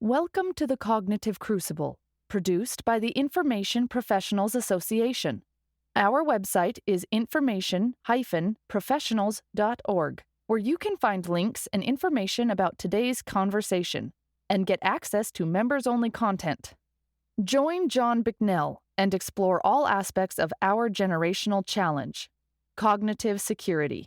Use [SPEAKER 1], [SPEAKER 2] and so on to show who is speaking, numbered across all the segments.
[SPEAKER 1] Welcome to the Cognitive Crucible, produced by the Information Professionals Association. Our website is information-professionals.org, where you can find links and information about today's conversation and get access to members-only content. Join John Bicknell and explore all aspects of our generational challenge, cognitive security.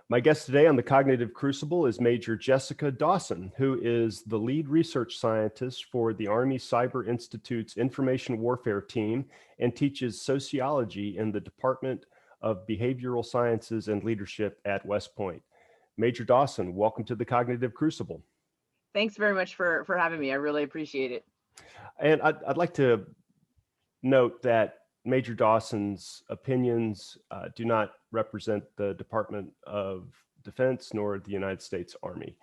[SPEAKER 2] My guest today on the Cognitive Crucible is Major Jessica Dawson, who is the lead research scientist for the Army Cyber Institute's Information Warfare Team and teaches sociology in the Department of Behavioral Sciences and Leadership at West Point. Major Dawson, welcome to the Cognitive Crucible.
[SPEAKER 3] Thanks very much for having me. I really appreciate it.
[SPEAKER 2] And I'd like to note that Major Dawson's opinions do not represent the Department of Defense nor the United States Army.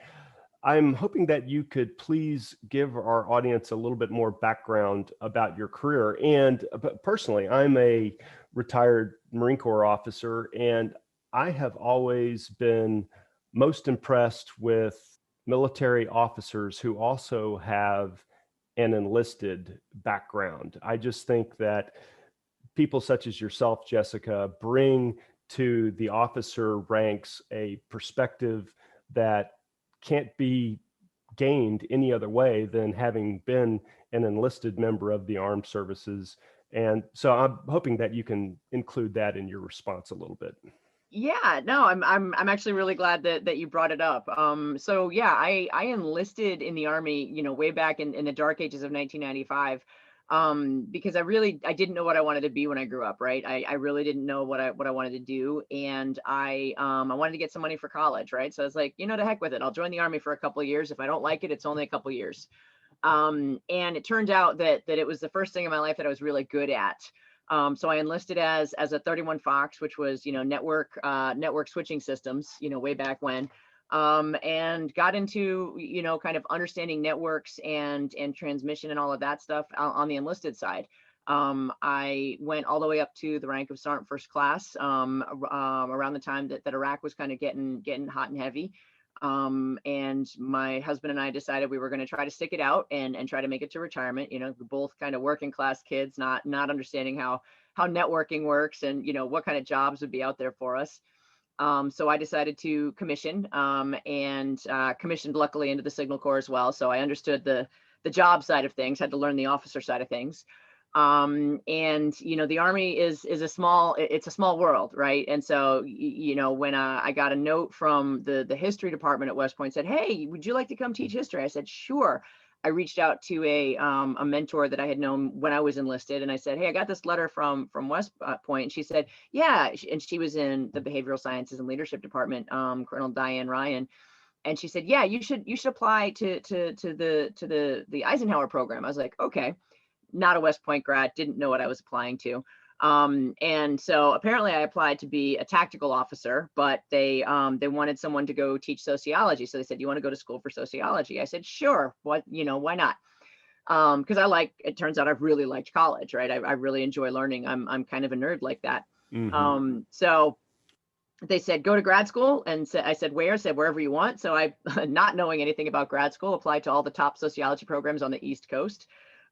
[SPEAKER 2] I'm hoping that you could please give our audience a little bit more background about your career. And personally, I'm a retired Marine Corps officer, and I have always been most impressed with military officers who also have an enlisted background. I just think that people such as yourself, Jessica, bring to the officer ranks a perspective that can't be gained any other way than having been an enlisted member of the armed services. And so I'm hoping that you can include that in your response a little bit.
[SPEAKER 3] Yeah, no, I'm actually really glad that you brought it up. So yeah, I enlisted in the Army, way back in the dark ages of 1995. Because I didn't know what I wanted to be when I grew up, right? I really didn't know what I wanted to do. And I wanted to get some money for college, right? So I was like, to heck with it. I'll join the Army for a couple of years. If I don't like it, it's only a couple of years. And it turned out that it was the first thing in my life that I was really good at. So I enlisted as a 31 Fox, which was, network switching systems, way back when. And got into, kind of understanding networks and transmission and all of that stuff on the enlisted side. I went all the way up to the rank of Sergeant First Class around the time that Iraq was kind of getting hot and heavy. And my husband and I decided we were going to try to stick it out and try to make it to retirement. We're both kind of working class kids, not understanding how networking works and, what kind of jobs would be out there for us. So I decided to commission and commissioned luckily into the Signal Corps as well. So I understood the job side of things, had to learn the officer side of things. And, the Army is a small world, right? And so, when I got a note from the history department at West Point said, "Hey, would you like to come teach history?" I said, "Sure." I reached out to a mentor that I had known when I was enlisted, and I said, "Hey, I got this letter from West Point." And she said, "Yeah," and she was in the Behavioral Sciences and Leadership Department, Colonel Diane Ryan, and she said, "Yeah, you should apply to the Eisenhower program." I was like, "Okay," not a West Point grad, didn't know what I was applying to. And so apparently I applied to be a tactical officer, but they wanted someone to go teach sociology. So they said, "You want to go to school for sociology?" I said, "Sure. Why not?" Because it turns out I've really liked college, right? I really enjoy learning. I'm kind of a nerd like that.
[SPEAKER 2] Mm-hmm.
[SPEAKER 3] So they said, "Go to grad school." And I said, "Where?" I said, "Wherever you want." So I, not knowing anything about grad school, applied to all the top sociology programs on the East Coast.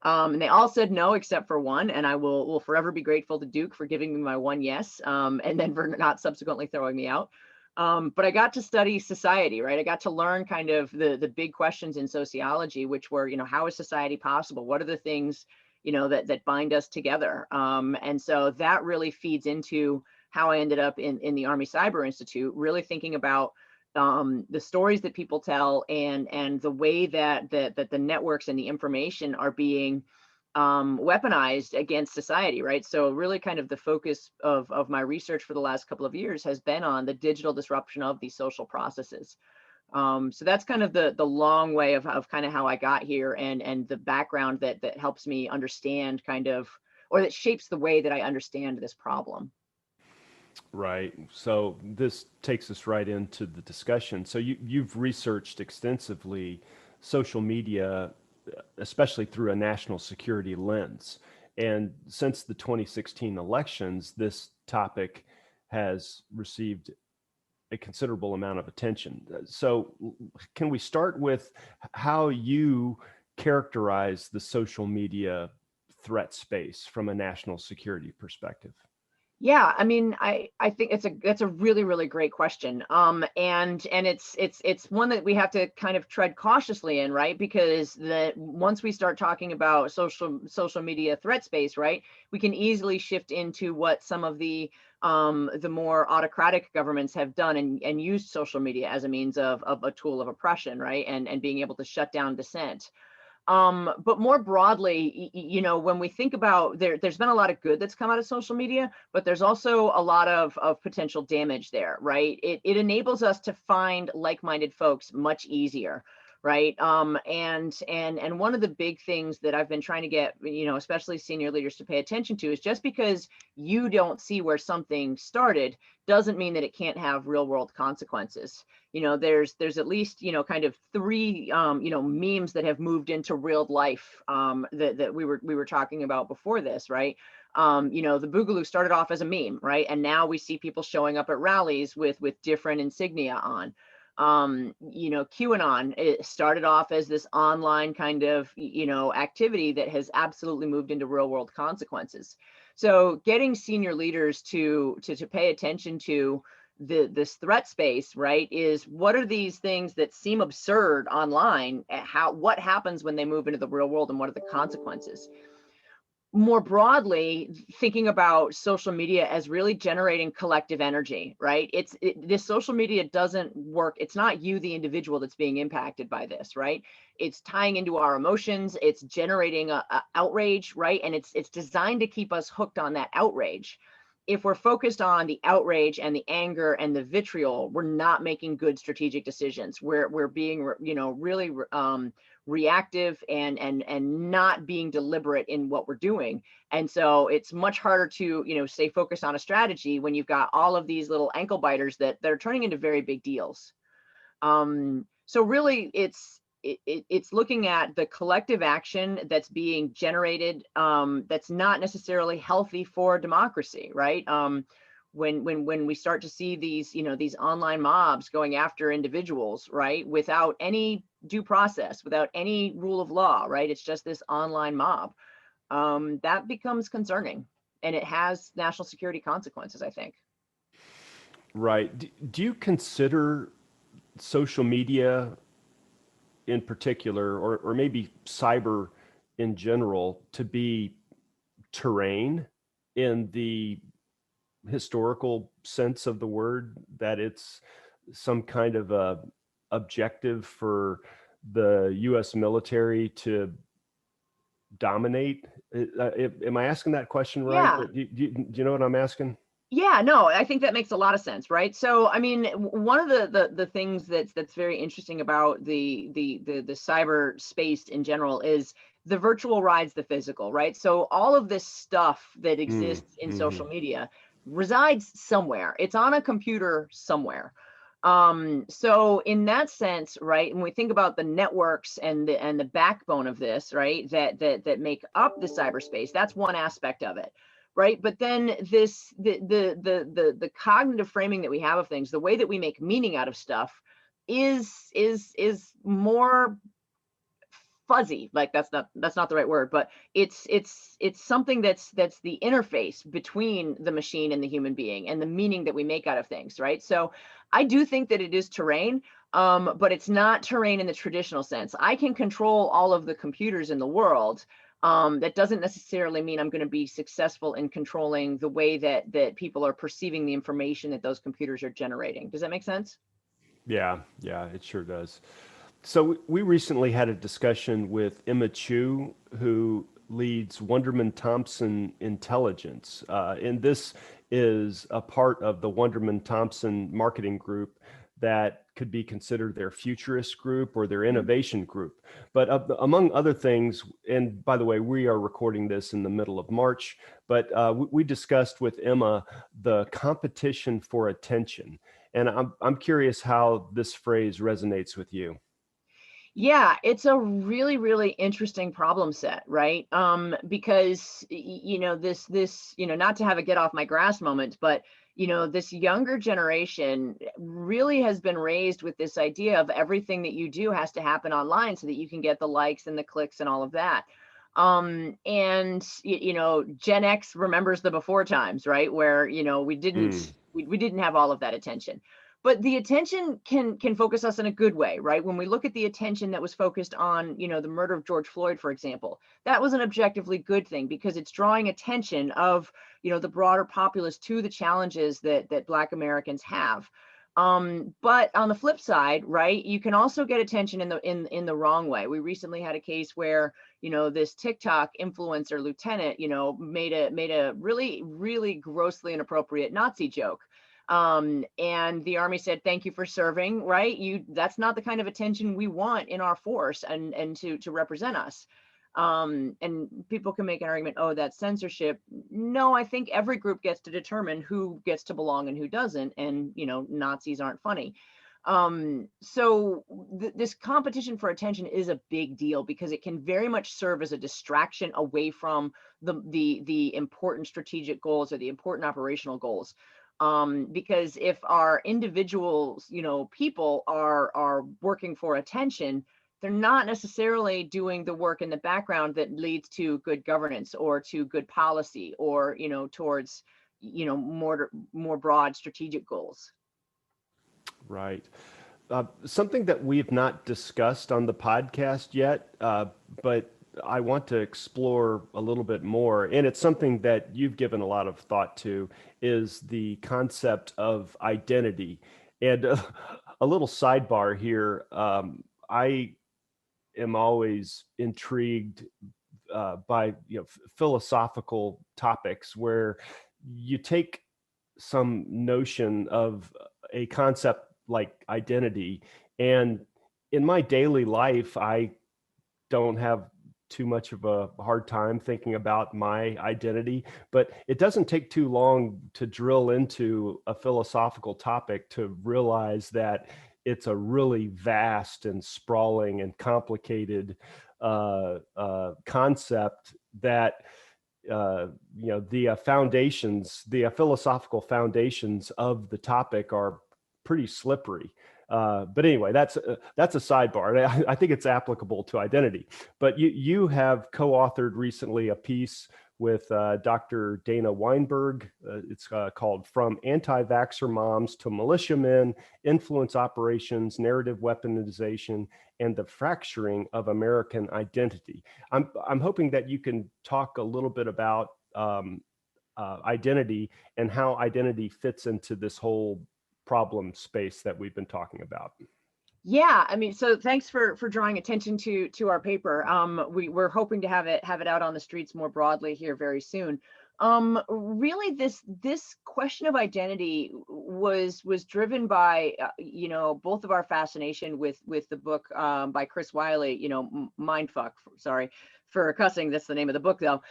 [SPEAKER 3] And they all said no, except for one. And I will forever be grateful to Duke for giving me my one yes, and then for not subsequently throwing me out. But I got to study society, right? I got to learn kind of the big questions in sociology, which were, how is society possible? What are the things, that bind us together? And so that really feeds into how I ended up in the Army Cyber Institute, really thinking about the stories that people tell and the way that the networks and the information are being weaponized against society, right? So really kind of the focus of my research for the last couple of years has been on the digital disruption of these social processes. So that's kind of the long way of kind of how I got here and the background that helps me understand kind of, or that shapes the way that I understand this problem.
[SPEAKER 2] Right. So this takes us right into the discussion. So you've researched extensively social media, especially through a national security lens. And since the 2016 elections, this topic has received a considerable amount of attention. So can we start with how you characterize the social media threat space from a national security perspective?
[SPEAKER 3] Yeah, I mean, I think that's a really, really great question. And it's one that we have to kind of tread cautiously in, right? Because once we start talking about social media threat space, right, we can easily shift into what some of the more autocratic governments have done and used social media as a means of a tool of oppression, right? And being able to shut down dissent. But more broadly, you know, when we think about there's been a lot of good that's come out of social media, but there's also a lot of potential damage there, right? It enables us to find like-minded folks much easier, right? And one of the big things that I've been trying to get, you know, especially senior leaders to pay attention to is just because you don't see where something started doesn't mean that it can't have real world consequences. You know, there's at least, you know, kind of three, you know, memes that have moved into real life that we were talking about before this, right? You know, the Boogaloo started off as a meme, right? And now we see people showing up at rallies with different insignia on. You know, QAnon, it started off as this online kind of, you know, activity that has absolutely moved into real world consequences. So getting senior leaders to pay attention to this threat space, right, is what are these things that seem absurd online, what happens when they move into the real world, and what are the consequences? More broadly, thinking about social media as really generating collective energy, right? This social media doesn't work. It's not you, the individual, that's being impacted by this, right? It's tying into our emotions. It's generating a outrage, right? And it's designed to keep us hooked on that outrage. If we're focused on the outrage and the anger and the vitriol, we're not making good strategic decisions. We're being, you know, really reactive and not being deliberate in what we're doing. And so it's much harder to, you know, stay focused on a strategy when you've got all of these little ankle biters that are turning into very big deals. So really, it's looking at the collective action that's being generated that's not necessarily healthy for democracy, right? When we start to see these, you know, these online mobs going after individuals, right, without any due process, without any rule of law, right? It's just this online mob. That becomes concerning, and it has national security consequences, I think.
[SPEAKER 2] Right. Do you consider social media in particular, or maybe cyber in general, to be terrain in the historical sense of the word, that it's some kind of a objective for the U.S. military to dominate? Am I asking that question right?
[SPEAKER 3] Yeah.
[SPEAKER 2] Do you know what I'm asking?
[SPEAKER 3] Yeah, no, I think that makes a lot of sense, right? So, I mean, one of the things that's very interesting about the cyber space in general is the virtual rides the physical, right? So all of this stuff that exists in social media resides somewhere. It's on a computer somewhere. So in that sense, right, when we think about the networks and the backbone of this, right, that make up the cyberspace, that's one aspect of it. Right. But then the cognitive framing that we have of things, the way that we make meaning out of stuff is more fuzzy. Like that's not the right word, but it's something that's the interface between the machine and the human being and the meaning that we make out of things. Right. So I do think that it is terrain. But it's not terrain in the traditional sense. I can control all of the computers in the world. That doesn't necessarily mean I'm going to be successful in controlling the way that people are perceiving the information that those computers are generating. Does that make sense?
[SPEAKER 2] Yeah, it sure does. So we recently had a discussion with Emma Chu, who leads Wunderman Thompson Intelligence. And this is a part of the Wunderman Thompson marketing group that could be considered their futurist group or their innovation group. But among other things, and by the way, we are recording this in the middle of March, but we discussed with Emma the competition for attention. And I'm curious how this phrase resonates with you.
[SPEAKER 3] Yeah, it's a really, really interesting problem set, right? Because you know, this, you know, not to have a get off my grass moment, but this younger generation really has been raised with this idea of everything that you do has to happen online so that you can get the likes and the clicks and all of that. And Gen X remembers the before times, right? Where, we didn't have all of that attention. But the attention can focus us in a good way, right? When we look at the attention that was focused on, the murder of George Floyd, for example, that was an objectively good thing because it's drawing attention of, the broader populace to the challenges that Black Americans have. But on the flip side, right, you can also get attention in the wrong way. We recently had a case where, this TikTok influencer lieutenant, made a really, really grossly inappropriate Nazi joke. And the Army said, thank you for serving, right? That's not the kind of attention we want in our force and to represent us. And people can make an argument, oh, that's censorship. No, I think every group gets to determine who gets to belong and who doesn't. And, Nazis aren't funny. So this competition for attention is a big deal because it can very much serve as a distraction away from the important strategic goals or the important operational goals. Because if our individuals, people are working for attention, they're not necessarily doing the work in the background that leads to good governance or to good policy or, towards, more broad strategic goals.
[SPEAKER 2] Right. Something that we've not discussed on the podcast yet, but I want to explore a little bit more, and it's something that you've given a lot of thought to, is the concept of identity. And a little sidebar here, I am always intrigued by philosophical topics where you take some notion of a concept like identity, and in my daily life, I don't have too much of a hard time thinking about my identity, but it doesn't take too long to drill into a philosophical topic to realize that it's a really vast and sprawling and complicated concept that the foundations, the philosophical foundations of the topic are pretty slippery. But anyway, that's a sidebar. I think it's applicable to identity. But you have co-authored recently a piece with Dr. Dana Weinberg. It's called "From Anti-Vaxxer Moms to Militiamen: Influence Operations, Narrative Weaponization, and the Fracturing of American Identity." I'm hoping that you can talk a little bit about identity and how identity fits into this whole problem space that we've been talking about.
[SPEAKER 3] Yeah, I mean, so thanks for drawing attention to our paper. We're hoping to have it out on the streets more broadly here very soon. Really, this question of identity was driven by both of our fascination with the book by Chris Wiley, Mindfuck. Sorry for cussing. That's the name of the book, though.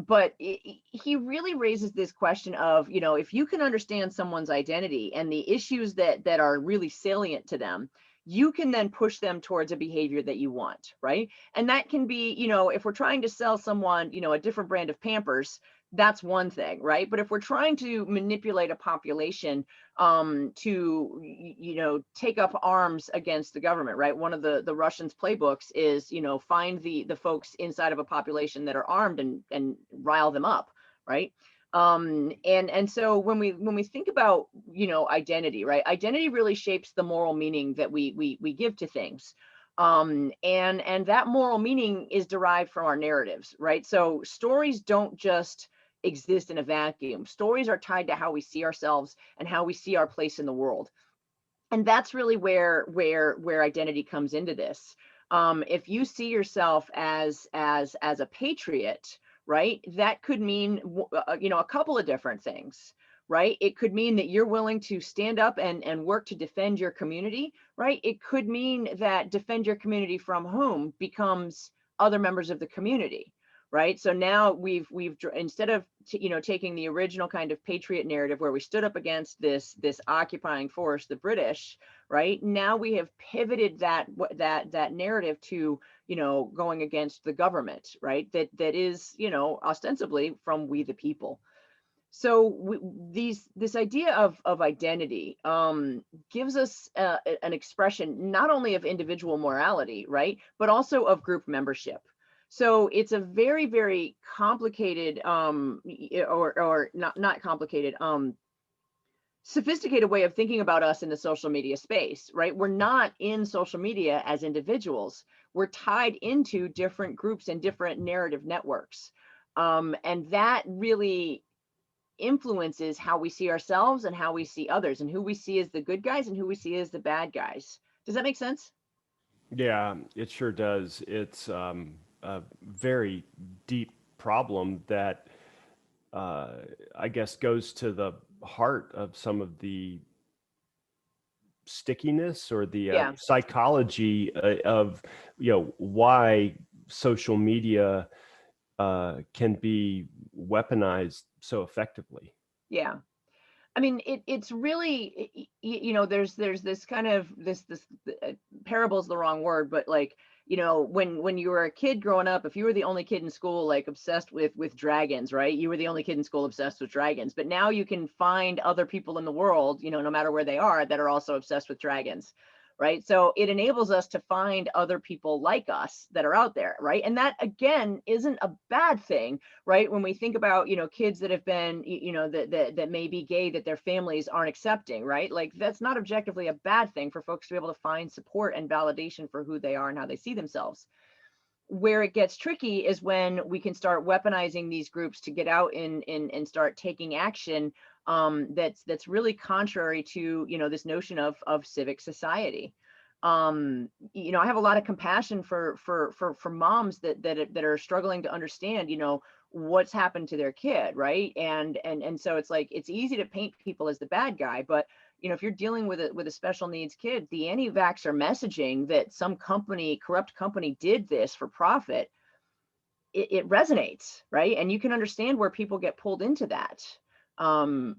[SPEAKER 3] But he really raises this question of, if you can understand someone's identity and the issues that are really salient to them, you can then push them towards a behavior that you want, right? And that can be, if we're trying to sell someone, a different brand of Pampers, that's one thing, right? But if we're trying to manipulate a population to, take up arms against the government, right? One of the Russians' playbooks is, find the folks inside of a population that are armed and rile them up, right? And so when we think about, identity, right? Identity really shapes the moral meaning that we give to things. And that moral meaning is derived from our narratives, right? So stories don't just exist in a vacuum. Stories are tied to how we see ourselves and how we see our place in the world. And that's really where identity comes into this. If you see yourself as a patriot, right, that could mean, a couple of different things, right? It could mean that you're willing to stand up and work to defend your community, right? It could mean that defend your community from whom becomes other members of the community, right? So now we've instead of taking the original kind of patriot narrative where we stood up against this occupying force, the British, right? Now we have pivoted that narrative to going against the government, right? That is ostensibly from we the people. So this idea of identity gives us an expression not only of individual morality, right, but also of group membership. So it's a very, very complicated or not complicated, sophisticated way of thinking about us in the social media space, right? We're not in social media as individuals. We're tied into different groups and different narrative networks. And that really influences how we see ourselves and how we see others, and who we see as the good guys and who we see as the bad guys. Does that make sense?
[SPEAKER 2] Yeah, it sure does. It's a very deep problem that I guess goes to the heart of some of the stickiness or the
[SPEAKER 3] Yeah.
[SPEAKER 2] psychology of why social media can be weaponized so effectively.
[SPEAKER 3] Yeah. I mean, it's really, there's this kind of this parable's the wrong word, but like, when you were a kid growing up, if you were the only kid in school like obsessed with dragons, right? You were the only kid in school obsessed with dragons. But now you can find other people in the world, no matter where they are, that are also obsessed with dragons. Right. So it enables us to find other people like us that are out there. Right. And that, again, isn't a bad thing. Right. When we think about, kids that have been, that may be gay, that their families aren't accepting. Right. Like, that's not objectively a bad thing for folks to be able to find support and validation for who they are and how they see themselves. Where it gets tricky is when we can start weaponizing these groups to get out and start taking action that's really contrary to this notion of civic society. I have a lot of compassion for moms that are struggling to understand what's happened to their kid, right? And so it's like, it's easy to paint people as the bad guy, but if you're dealing with a special needs kid, the anti-vaxxer messaging that some corrupt company did this for profit, it resonates, right? And you can understand where people get pulled into that, and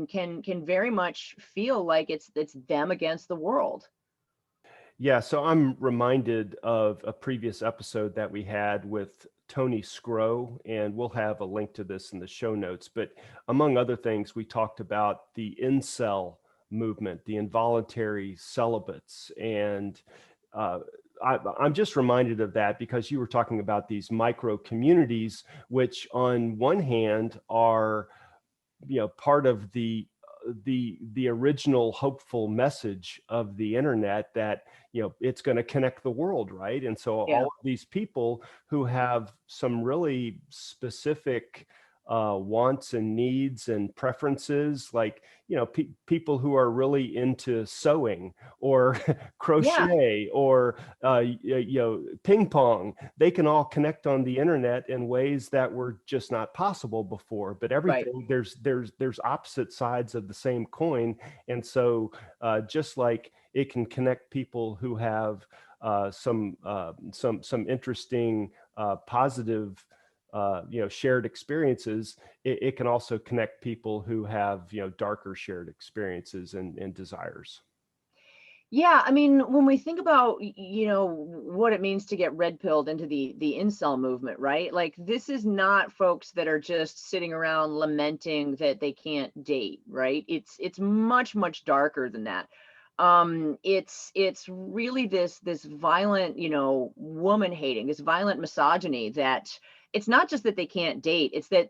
[SPEAKER 3] can very much feel like it's them against the world.
[SPEAKER 2] Yeah, so I'm reminded of a previous episode that we had with Tony Scrow, and we'll have a link to this in the show notes. But among other things, we talked about the movement, the involuntary celibates. And I'm just reminded of that because you were talking about these micro communities, which on one hand are, part of the original hopeful message of the internet that, it's going to connect the world, right? And so
[SPEAKER 3] Yeah.
[SPEAKER 2] all of these people who have some really specific wants and needs and preferences, like, people who are really into sewing or crochet or ping pong, they can all connect on the internet in ways that were just not possible before. But everything, there's opposite sides of the same coin. And so just like it can connect people who have some interesting positive shared experiences, it can also connect people who have, darker shared experiences and desires.
[SPEAKER 3] Yeah, I mean, when we think about, what it means to get red pilled into the incel movement, right? Like, this is not folks that are just sitting around lamenting that they can't date, right? It's much, much darker than that. It's really this violent, woman hating, this violent misogyny, that it's not just that they can't date, it's that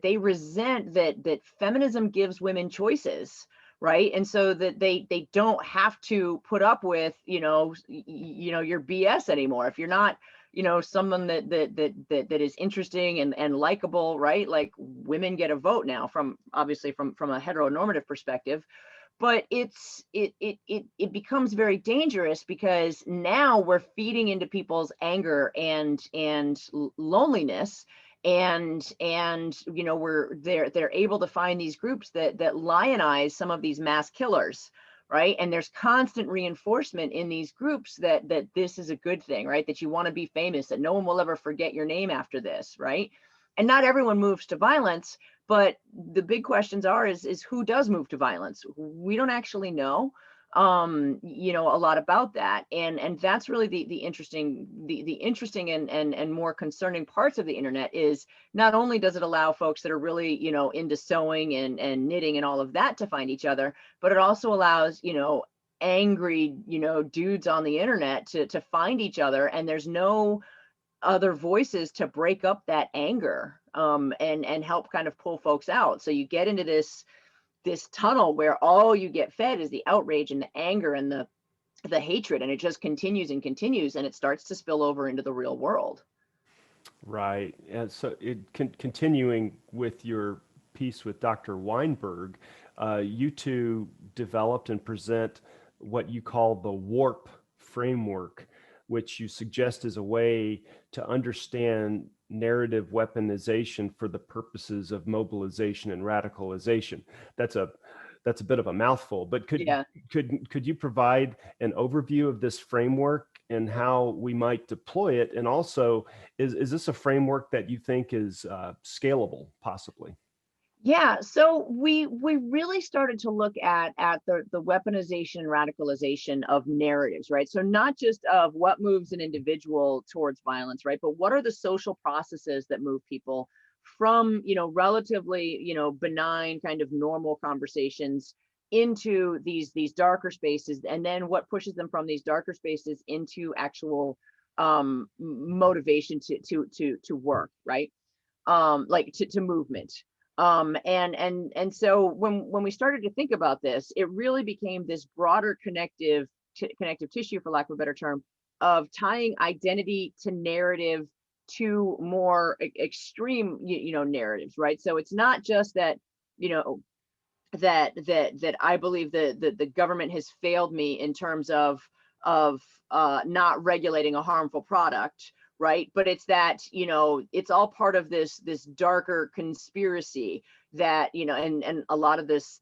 [SPEAKER 3] they resent that feminism gives women choices, right? And so that they don't have to put up with your BS anymore. If you're not someone that is interesting and likable, right? Like, women get a vote now, from obviously from a heteronormative perspective. But it becomes very dangerous, because now we're feeding into people's anger and loneliness, and they're able to find these groups that lionize some of these mass killers, right? And there's constant reinforcement in these groups that this is a good thing, right? That you want to be famous, that no one will ever forget your name after this, right? And not everyone moves to violence, but the big questions is who does move to violence? We don't actually know. a lot about that. And that's really the interesting and more concerning parts of the internet. Is not only does it allow folks that are really, into sewing and knitting and all of that to find each other, but it also allows, angry, dudes on the internet to find each other, and there's no other voices to break up that anger, and help kind of pull folks out. So you get into this tunnel where all you get fed is the outrage and the anger and the hatred, and it just continues and continues, and it starts to spill over into the real world.
[SPEAKER 2] Right. And so continuing with your piece with Dr. Weinberg, you two developed and present what you call the WARP framework, which you suggest is a way to understand narrative weaponization for the purposes of mobilization and radicalization. That's a bit of a mouthful, but could you provide an overview of this framework and how we might deploy it? And also, is this a framework that you think is scalable, possibly?
[SPEAKER 3] Yeah, so we really started to look at the weaponization and radicalization of narratives, right? So not just of what moves an individual towards violence, right? But what are the social processes that move people from, relatively, benign kind of normal conversations into these darker spaces, and then what pushes them from these darker spaces into actual motivation to work, right? Like to movement. And so when we started to think about this, it really became this broader connective tissue, for lack of a better term, of tying identity to narrative, to more extreme, narratives, right? So it's not just that, that I believe that the government has failed me in terms of not regulating a harmful product, right? But it's that, it's all part of this darker conspiracy that, and a lot of this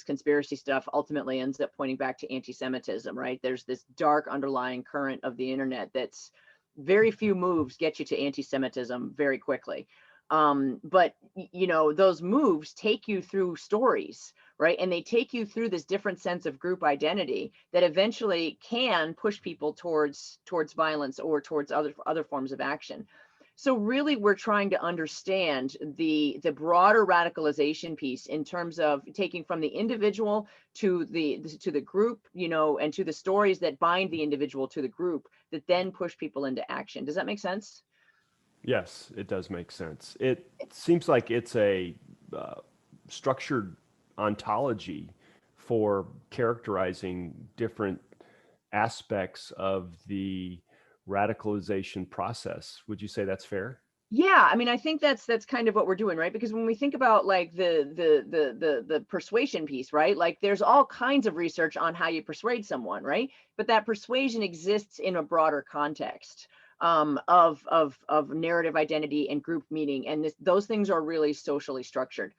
[SPEAKER 3] conspiracy stuff ultimately ends up pointing back to anti-Semitism, right? There's this dark underlying current of the internet that's very few moves get you to anti-Semitism very quickly. But those moves take you through stories, right? And they take you through this different sense of group identity that eventually can push people towards violence or towards other forms of action. So really, we're trying to understand the broader radicalization piece in terms of taking from the individual to the group, and to the stories that bind the individual to the group that then push people into action. Does that make sense?
[SPEAKER 2] Yes, it does make sense. It seems like it's a structured ontology for characterizing different aspects of the radicalization process. Would you say that's fair?
[SPEAKER 3] Yeah, I mean, I think that's kind of what we're doing, right? Because when we think about like the persuasion piece, right? Like there's all kinds of research on how you persuade someone, right? But that persuasion exists in a broader context, of narrative identity and group meaning, and those things are really socially structured.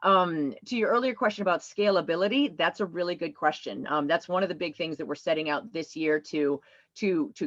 [SPEAKER 3] To your earlier question about scalability, that's a really good question. That's one of the big things that we're setting out this year to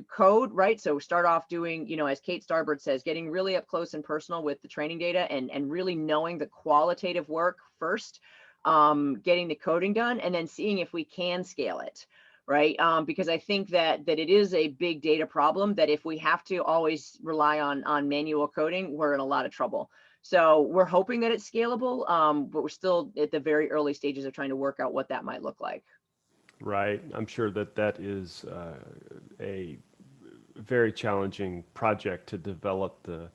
[SPEAKER 3] code, right? So start off doing, as Kate Starbird says, getting really up close and personal with the training data, and really knowing the qualitative work first, getting the coding done, and then seeing if we can scale it. Right. Because I think that it is a big data problem, that if we have to always rely on manual coding, we're in a lot of trouble. So we're hoping that it's scalable, but we're still at the very early stages of trying to work out what that might look like.
[SPEAKER 2] Right. I'm sure that is a very challenging project to develop the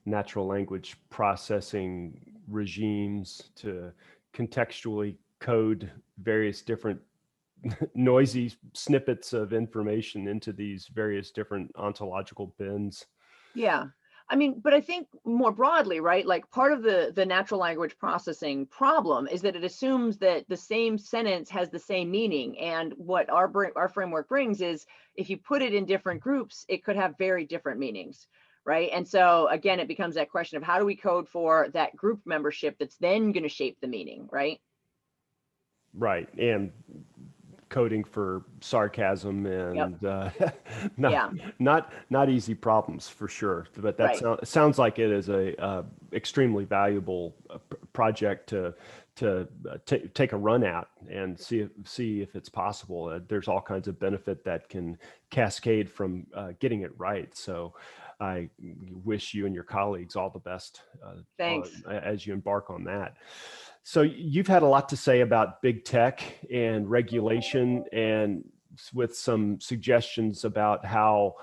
[SPEAKER 2] natural language processing regimes to contextually code various different noisy snippets of information into these various different ontological bins.
[SPEAKER 3] Yeah. I mean, but I think more broadly, right, like part of the natural language processing problem is that it assumes that the same sentence has the same meaning. And what our framework brings is, if you put it in different groups, it could have very different meanings, right? And so again, it becomes that question of how do we code for that group membership that's then going to shape the meaning, right?
[SPEAKER 2] Right. And coding for sarcasm and
[SPEAKER 3] Yeah,
[SPEAKER 2] not easy problems for sure. But that
[SPEAKER 3] right.
[SPEAKER 2] sounds like it is a extremely valuable project to to take a run at and see if it's possible. There's all kinds of benefit that can cascade from getting it right. So I wish you and your colleagues all the best as you embark on that. So you've had a lot to say about big tech and regulation, and with some suggestions about how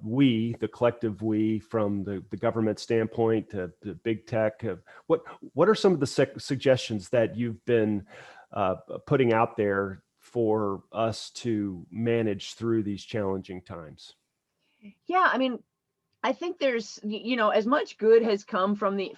[SPEAKER 2] we, the collective we, from the government standpoint to big tech, what are some of the suggestions that you've been putting out there for us to manage through these challenging times?
[SPEAKER 3] Yeah, I mean, I think there's, as much good has come from the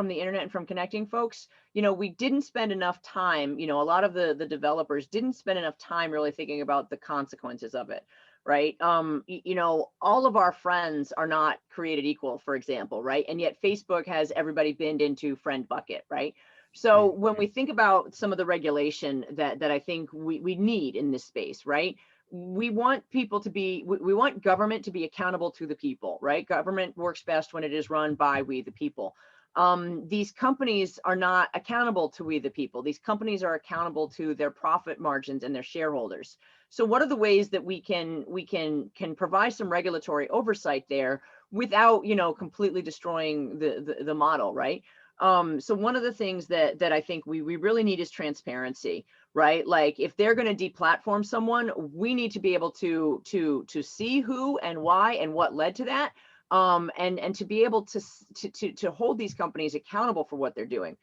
[SPEAKER 3] internet and from connecting folks. We didn't spend enough time, a lot of the developers didn't spend enough time really thinking about the consequences of it, right? All of our friends are not created equal, for example, right? And yet Facebook has everybody binned into friend bucket, right? So when we think about some of the regulation that I think we need in this space, right? We want people to be, we want government to be accountable to the people, right? Government works best when it is run by we the people. These companies are not accountable to we the people. These companies are accountable to their profit margins and their shareholders. So what are the ways that we can provide some regulatory oversight there without, completely destroying the model, right? So one of the things that I think we really need is transparency, right? Like if they're going to deplatform someone, we need to be able to see who and why and what led to that, and to be able to hold these companies accountable for what they're doing.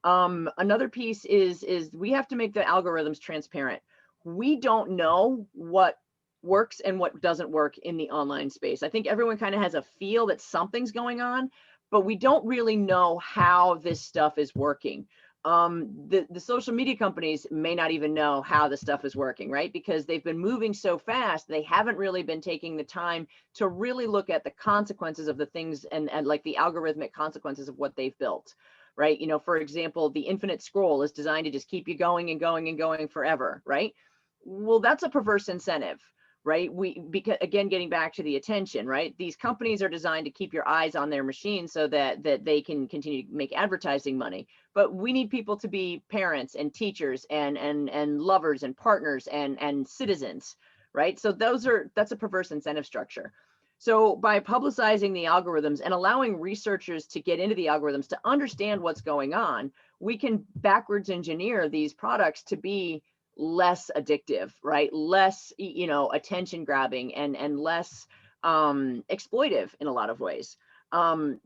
[SPEAKER 3] Another piece is we have to make the algorithms transparent. We don't know what works and what doesn't work in the online space. I think everyone kind of has a feel that something's going on, but we don't really know how this stuff is working. The social media companies may not even know how the stuff is working, right? Because they've been moving so fast, they haven't really been taking the time to really look at the consequences of the things and like the algorithmic consequences of what they've built, right? For example, the infinite scroll is designed to just keep you going and going and going forever, right? Well, that's a perverse incentive, right? Because again, getting back to the attention, right? These companies are designed to keep your eyes on their machine so that they can continue to make advertising money. But we need people to be parents and teachers and lovers and partners and citizens, right? So that's a perverse incentive structure. So by publicizing the algorithms and allowing researchers to get into the algorithms to understand what's going on, we can backwards engineer these products to be less addictive, right? Less, attention grabbing and less exploitive in a lot of ways. When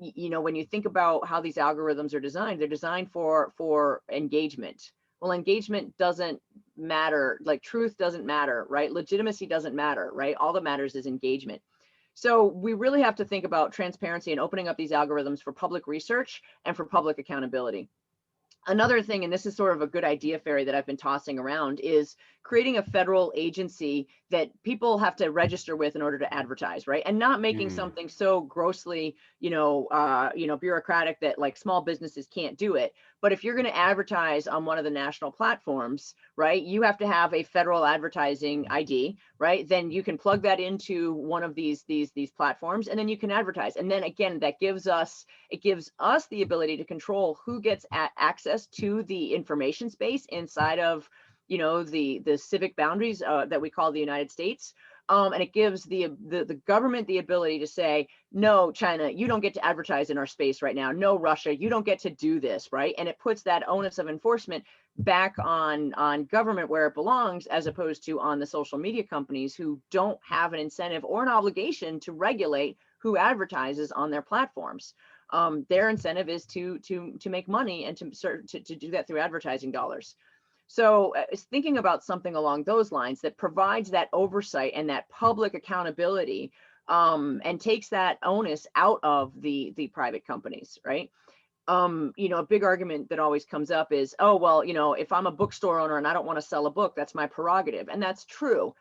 [SPEAKER 3] you think about how these algorithms are designed, they're designed for engagement. Well, engagement doesn't matter, like truth doesn't matter, right? Legitimacy doesn't matter, right? All that matters is engagement. So we really have to think about transparency and opening up these algorithms for public research and for public accountability. Another thing, and this is sort of a good idea fairy that I've been tossing around, is creating a federal agency that people have to register with in order to advertise, right? And not making something so grossly, bureaucratic that like small businesses can't do it. But if you're going to advertise on one of the national platforms, right, you have to have a federal advertising ID, right? Then you can plug that into one of these platforms, and then you can advertise. And then again, it gives us the ability to control who gets access to the information space inside of the civic boundaries that we call the United States. And it gives the government the ability to say, no, China, you don't get to advertise in our space right now. No, Russia, you don't get to do this, right? And it puts that onus of enforcement back on government where it belongs, as opposed to on the social media companies who don't have an incentive or an obligation to regulate who advertises on their platforms. Their incentive is to make money and to do that through advertising dollars. So thinking about something along those lines that provides that oversight and that public accountability, and takes that onus out of the private companies, right? A big argument that always comes up is, oh, well, if I'm a bookstore owner and I don't want to sell a book, that's my prerogative. And that's true.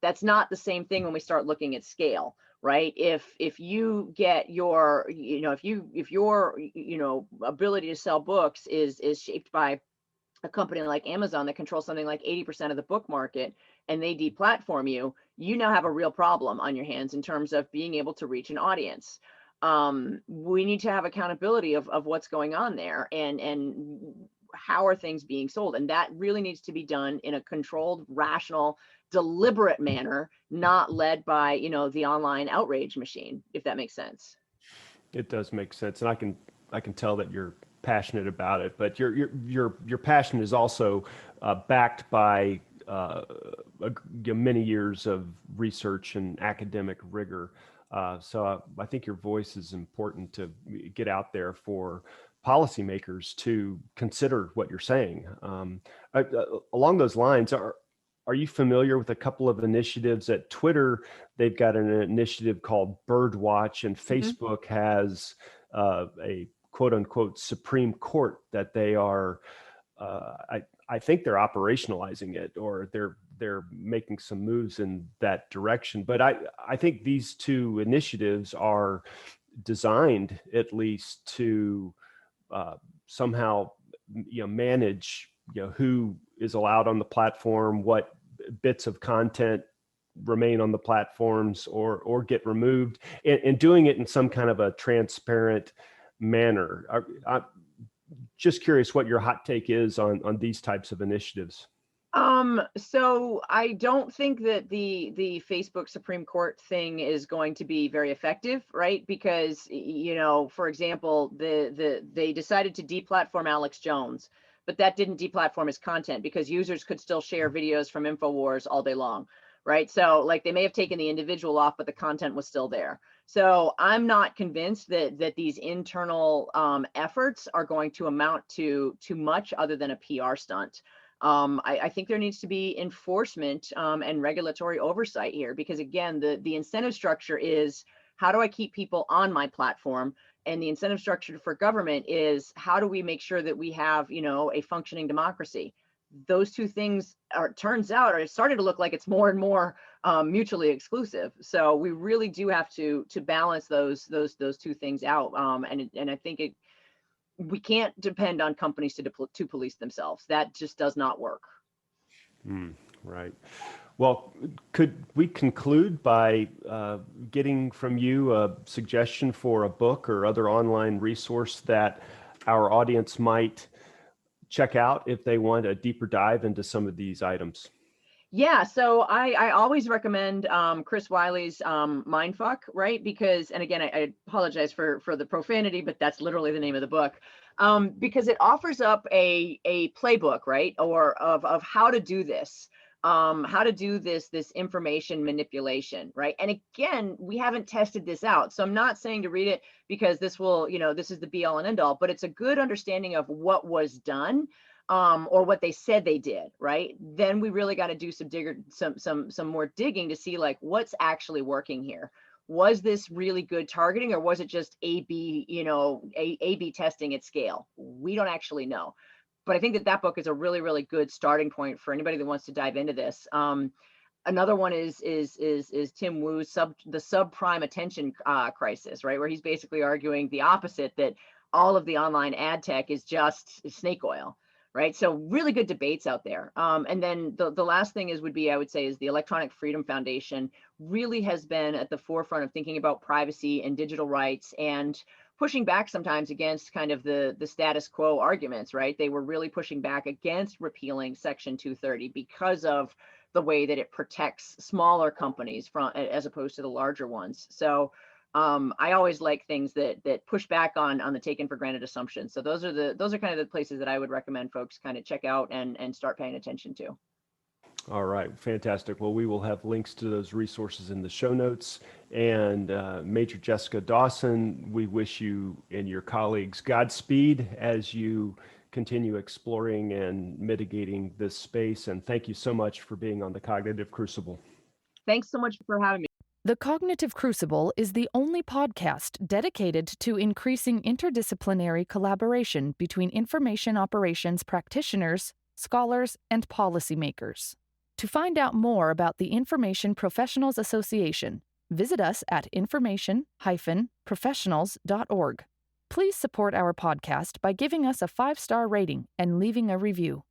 [SPEAKER 3] That's not the same thing when we start looking at scale, right? If you get your, if your ability to sell books is shaped by a company like Amazon that controls something like 80% of the book market, and they deplatform you, you now have a real problem on your hands in terms of being able to reach an audience. We need to have accountability of what's going on there. And how are things being sold? And that really needs to be done in a controlled, rational, deliberate manner, not led by, the online outrage machine, if that makes sense.
[SPEAKER 2] It does make sense, and I can tell that you're passionate about it. But your passion is also backed by many years of research and academic rigor. So I think your voice is important to get out there for policymakers to consider what you're saying. Along those lines, are you familiar with a couple of initiatives at Twitter? They've got an initiative called Birdwatch, and Facebook has a quote unquote Supreme Court that they are, I think they're operationalizing it, or they're making some moves in that direction. But I think these two initiatives are designed at least to somehow manage who is allowed on the platform, what bits of content remain on the platforms or get removed, and doing it in some kind of a transparent manner. I'm just curious what your hot take is on these types of initiatives.
[SPEAKER 3] So I don't think that the Facebook Supreme Court thing is going to be very effective, right? Because, for example, they decided to deplatform Alex Jones, but that didn't deplatform his content because users could still share videos from InfoWars all day long, right? So like they may have taken the individual off, but the content was still there. So I'm not convinced that these internal efforts are going to amount to too much other than a PR stunt. I think there needs to be enforcement and regulatory oversight here, because again, the incentive structure is, how do I keep people on my platform? And the incentive structure for government is, how do we make sure that we have, a functioning democracy? Those two things turns out, are starting to look like it's more and more mutually exclusive. So we really do have to balance those two things out. And I think we can't depend on companies to police themselves. That just does not work.
[SPEAKER 2] Right. Well, could we conclude by getting from you a suggestion for a book or other online resource that our audience might check out if they want a deeper dive into some of these items?
[SPEAKER 3] Yeah, so I always recommend Chris Wiley's Mindfuck, right? Because, and again, I apologize for the profanity, but that's literally the name of the book, because it offers up a playbook, right, or of how to do this. How to do this information manipulation, right? And again, we haven't tested this out, so I'm not saying to read it because this will, this is the be all and end all, but it's a good understanding of what was done, or what they said they did, right? Then we really got to do some more digging to see like what's actually working here. Was this really good targeting, or was it just A/B, A/B testing at scale? We don't actually know. But I think that book is a really, really good starting point for anybody that wants to dive into this. Another one is Tim Wu's the subprime attention crisis, right? Where he's basically arguing the opposite, that all of the online ad tech is just snake oil, right? So really good debates out there. And then the last thing I would say is the Electronic Freedom Foundation really has been at the forefront of thinking about privacy and digital rights, and pushing back sometimes against kind of the status quo arguments, right? They were really pushing back against repealing Section 230 because of the way that it protects smaller companies as opposed to the larger ones. So I always like things that push back on the taken for granted assumptions. So those are kind of the places that I would recommend folks kind of check out and start paying attention to.
[SPEAKER 2] All right, fantastic. Well, we will have links to those resources in the show notes. And Major Jessica Dawson, we wish you and your colleagues Godspeed as you continue exploring and mitigating this space. And thank you so much for being on the Cognitive Crucible.
[SPEAKER 3] Thanks so much for having me.
[SPEAKER 1] The Cognitive Crucible is the only podcast dedicated to increasing interdisciplinary collaboration between information operations practitioners, scholars, and policymakers. To find out more about the Information Professionals Association, visit us at information-professionals.org. Please support our podcast by giving us a 5-star rating and leaving a review.